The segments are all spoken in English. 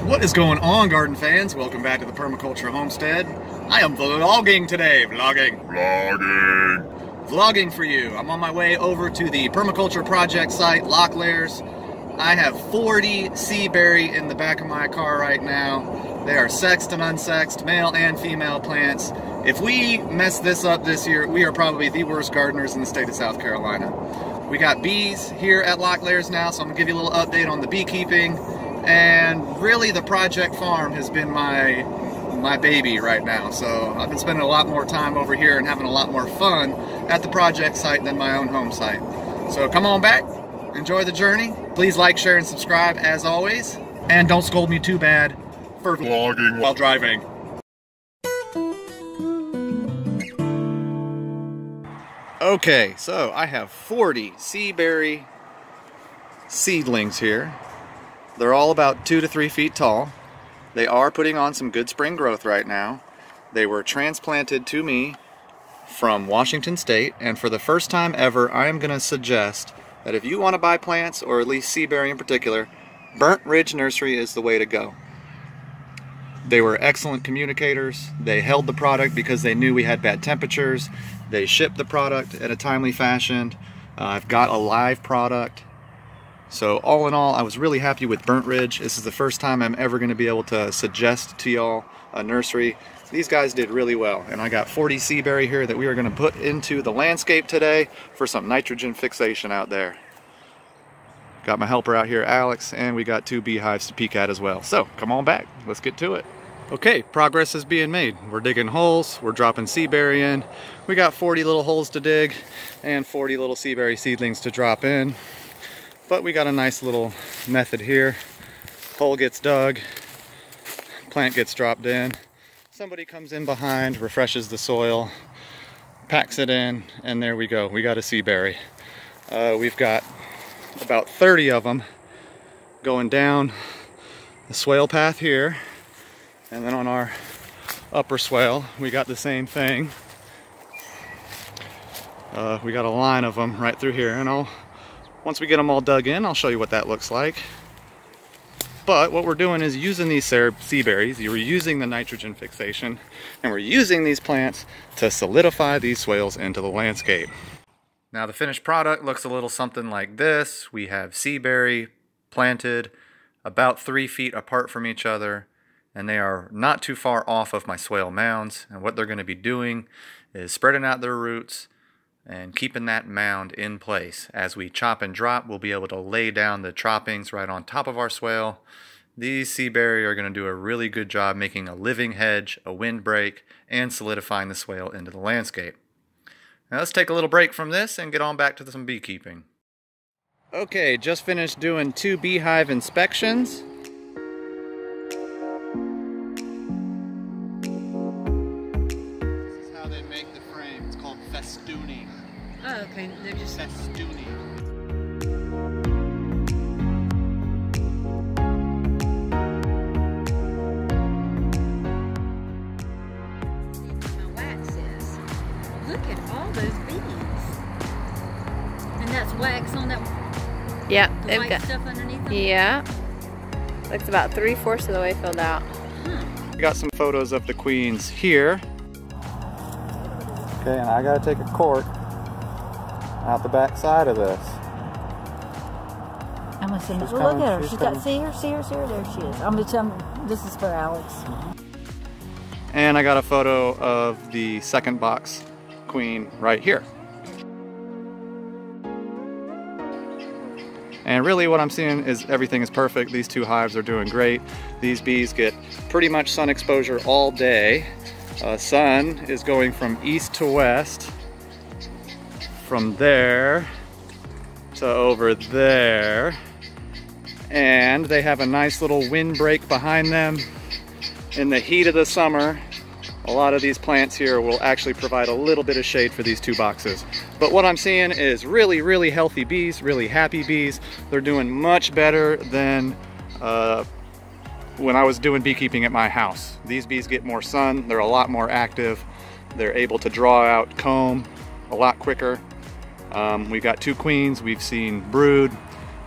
What is going on, garden fans? Welcome back to the Permaculture Homestead. I am vlogging today. Vlogging for you. I'm on my way over to the Permaculture project site, Locklairs. I have 40 Seaberry in the back of my car right now. They are sexed and unsexed, male and female plants. If we mess this up this year, we are probably the worst gardeners in the state of South Carolina. We got bees here at Locklairs now, so I'm gonna give you a little update on the beekeeping. And really the project farm has been my baby right now. So I've been spending a lot more time over here and having a lot more fun at the project site than my own home site. So come on back, enjoy the journey. Please like, share, and subscribe as always. And don't scold me too bad for vlogging while driving. Okay, so I have 40 Seaberry seedlings here. They're all about 2 to 3 feet tall. They are putting on some good spring growth right now. They were transplanted to me from Washington State, and for the first time ever, I am going to suggest that if you want to buy plants, or at least Seaberry in particular, Burnt Ridge Nursery is the way to go. They were excellent communicators. They held the product because they knew we had bad temperatures. They shipped the product in a timely fashion. I've got a live product. So all in all, I was really happy with Burnt Ridge. This is the first time I'm ever going to be able to suggest to y'all a nursery. These guys did really well, and I got 40 Seaberry here that we are going to put into the landscape today for some nitrogen fixation out there. Got my helper out here, Alex, and we got 2 beehives to peek at as well. So come on back, let's get to it. Okay, progress is being made. We're digging holes, we're dropping Seaberry in. We got 40 little holes to dig and 40 little Seaberry seedlings to drop in. But we got a nice little method here. Hole gets dug, plant gets dropped in. Somebody comes in behind, refreshes the soil, packs it in, and there we go. We got a Seaberry. We've got about 30 of them going down the swale path here. And then on our upper swale, we got the same thing. We got a line of them right through here, and once we get them all dug in, I'll show you what that looks like. But what we're doing is using these Seaberries, you're using the nitrogen fixation, and we're using these plants to solidify these swales into the landscape. Now the finished product looks a little something like this. We have Seaberry planted about 3 feet apart from each other, and they are not too far off of my swale mounds. And what they're going to be doing is spreading out their roots and keeping that mound in place. As we chop and drop, we'll be able to lay down the droppings right on top of our swale. These Seaberry are going to do a really good job making a living hedge, a windbreak, and solidifying the swale into the landscape. Now let's take a little break from this and get on back to some beekeeping. Okay, just finished doing 2 beehive inspections. This is how they make the frame. It's called festooning. Oh, okay. They're just festooning. Look at all those bees. And that's wax on that. Yeah, the they've white got stuff underneath them? Yeah. Looks about 3/4 of the way filled out. We got some photos of the queens here. Okay, and I gotta take a cork out the back side of this. I'm gonna send She's look coming, at her. she's She's got, coming. see her, there she is. I'm gonna tell them this is for Alex. And I got a photo of the second box queen right here. And really what I'm seeing is everything is perfect. These 2 hives are doing great. These bees get pretty much sun exposure all day. Sun is going from east to west, from there to over there. And they have a nice little windbreak behind them. In the heat of the summer, a lot of these plants here will actually provide a little bit of shade for these 2 boxes. But what I'm seeing is really, really healthy bees, really happy bees. They're doing much better than when I was doing beekeeping at my house. These bees get more sun, they're a lot more active, they're able to draw out comb a lot quicker. We've got 2 queens, we've seen brood,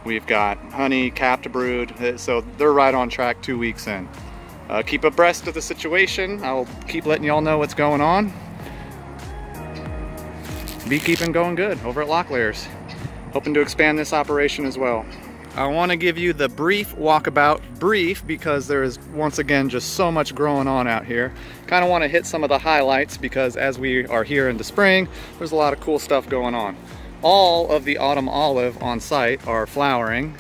We've got honey, capped brood, so they're right on track 2 weeks in. Keep abreast of the situation. I'll keep letting y'all know what's going on. Beekeeping going good over at Locklairs. Hoping to expand this operation as well. I want to give you the brief walkabout, because there is once again just so much growing on out here. Kind of want to hit some of the highlights because as we are here into spring, there's a lot of cool stuff going on. All of the autumn olive on site are flowering,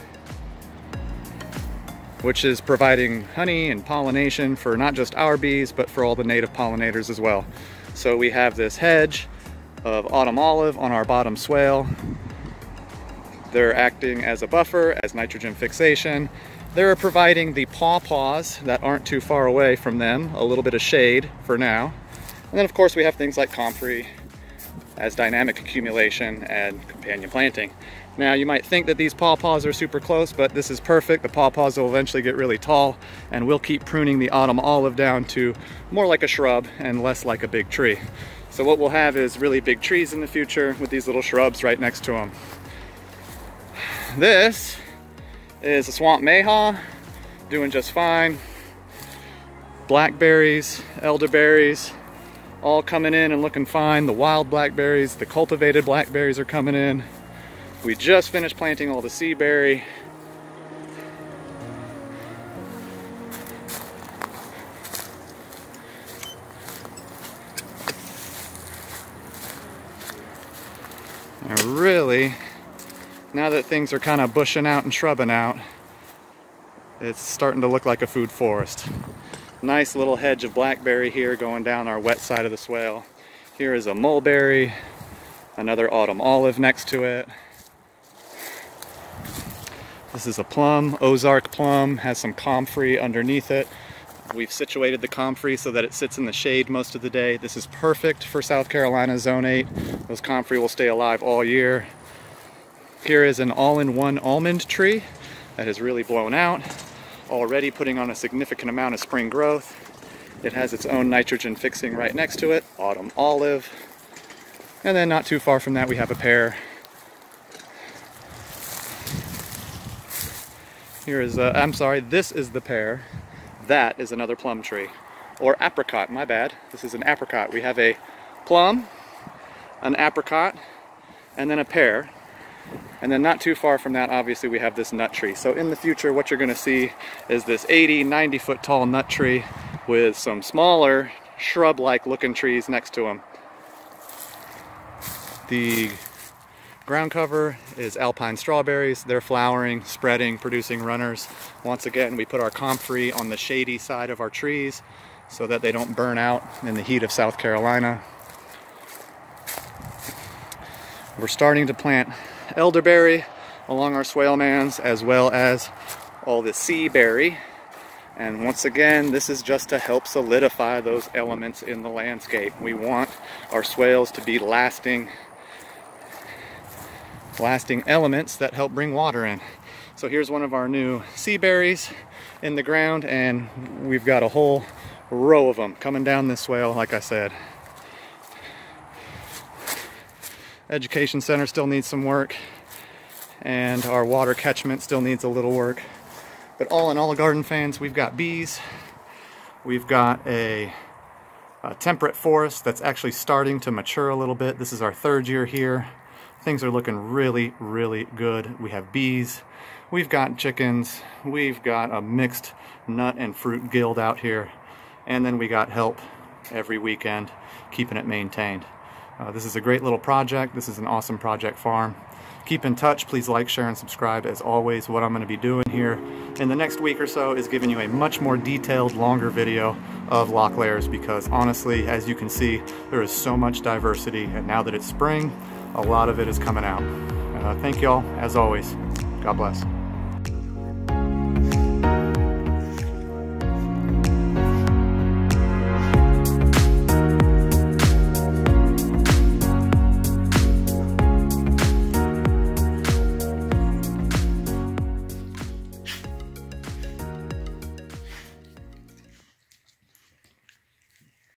which is providing honey and pollination for not just our bees, but for all the native pollinators as well. So we have this hedge of autumn olive on our bottom swale. They're acting as a buffer, as nitrogen fixation. They're providing the pawpaws that aren't too far away from them a little bit of shade for now. And then of course we have things like comfrey as dynamic accumulation and companion planting. Now you might think that these pawpaws are super close, but this is perfect. The pawpaws will eventually get really tall, and we'll keep pruning the autumn olive down to more like a shrub and less like a big tree. So what we'll have is really big trees in the future with these little shrubs right next to them. This is a swamp mayhaw, doing just fine. Blackberries, elderberries, all coming in and looking fine. The wild blackberries, the cultivated blackberries are coming in. We just finished planting all the Seaberry. And really, now that things are kind of bushing out and shrubbing out, it's starting to look like a food forest. Nice little hedge of blackberry here going down our wet side of the swale. Here is a mulberry, another autumn olive next to it. This is a plum, Ozark plum, has some comfrey underneath it. We've situated the comfrey so that it sits in the shade most of the day. This is perfect for South Carolina Zone 8. Those comfrey will stay alive all year. Here is an all-in-one almond tree that has really blown out, already putting on a significant amount of spring growth. It has its own nitrogen fixing right next to it, autumn olive. And then not too far from that we have a pear. Here is this is the pear. That is another plum tree. Or apricot, my bad. This is an apricot. We have a plum, an apricot, and then a pear. And then not too far from that, obviously, we have this nut tree. So in the future, what you're gonna see is this 80, 90 foot tall nut tree with some smaller shrub-like looking trees next to them. The ground cover is alpine strawberries. They're flowering, spreading, producing runners. Once again, we put our comfrey on the shady side of our trees so that they don't burn out in the heat of South Carolina. We're starting to plant elderberry along our swale mans, as well as all the Seaberry. And once again, this is just to help solidify those elements in the landscape. We want our swales to be lasting elements that help bring water in. So here's one of our new Seaberries in the ground, and we've got a whole row of them coming down this swale, like I said. Education center still needs some work, and our water catchment still needs a little work. But all in all, garden fans, we've got bees. We've got a temperate forest that's actually starting to mature a little bit. This is our 3rd year here. Things are looking really, really good. We have bees, we've got chickens, we've got a mixed nut and fruit guild out here, and then we got help every weekend keeping it maintained. This is a great little project. This is an awesome project farm. Keep in touch. Please like, share, and subscribe. As always, what I'm going to be doing here in the next week or so is giving you a much more detailed, longer video of Locklairs, because honestly, as you can see, there is so much diversity, and now that it's spring, a lot of it is coming out. Thank y'all, as always. God bless.